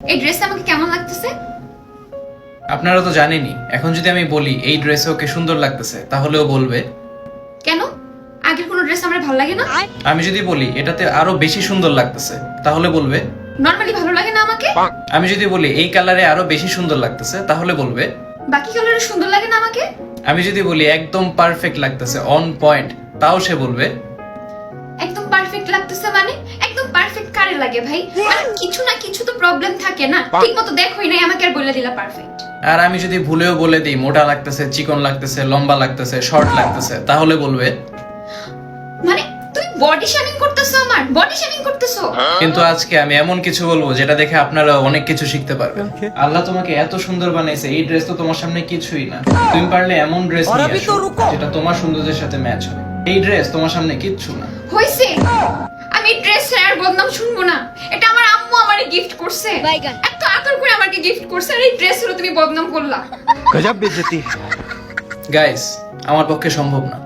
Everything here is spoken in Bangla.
এই ড্রেসটা আমাকে কেমন লাগতেছে? আপনারা তো জানেনই, এখন যদি আমি বলি এই ড্রেসে ওকে সুন্দর লাগতেছে তাহলেও বলবে। কেন? আগের কোনো ড্রেস আমার ভালো লাগে না? আমি যদি বলি এটাতে আরো বেশি সুন্দর লাগতেছে তাহলে বলবে। নরমালি ভালো লাগে না আমাকে? আমি যদি বলি এই কালারে আরো বেশি সুন্দর লাগতেছে তাহলে বলবে। বাকি কালারে সুন্দর লাগে না আমাকে? আমি যদি বলি একদম পারফেক্ট লাগতেছে, অন পয়েন্ট, তাও সে বলবে। একদম পারফেক্ট লাগতেছে মানে? একদম পারফেক্ট কারে লাগে ভাই? মানে কিছু না কিছু তো প্রবলেম থাকে না। ঠিকমতো দেখোই নাই, আমাকে আর বলে দিলা পারফেক্ট। আর আমি যদি ভুলেও বলে দিই মোটা লাগতেছে, চিকন লাগতেছে, লম্বা লাগতেছে, শর্ট লাগতেছে তাহলে বলবে। মানে তুমি বডি শেমিং করতেছো, আমার বডি শেমিং করতেছো। কিন্তু আজকে আমি এমন কিছু বলবো যেটা দেখে আপনারা অনেক কিছু শিখতে পারবেন। আল্লাহ তোমাকে এত সুন্দর বানাইছে, এই ড্রেস তো তোমার সামনে কিছুই না। তুমি পারলে এমন ড্রেস নিয়ে আসো যেটা তোমার সৌন্দর্যের সাথে ম্যাচ হয়। এই ড্রেস তোমার সামনে কিচ্ছু না। হইছে, আমি ড্রেস আর বদনাম শুনবো না। এটা আমার আম্মু আমারে গিফট করছে, এত আদর করে আমাকে গিফট করছে, আর এই ড্রেস হলো তুমি বদনাম করলা। गजब बेइज्जती है। গাইস, আমার পক্ষে সম্ভব না।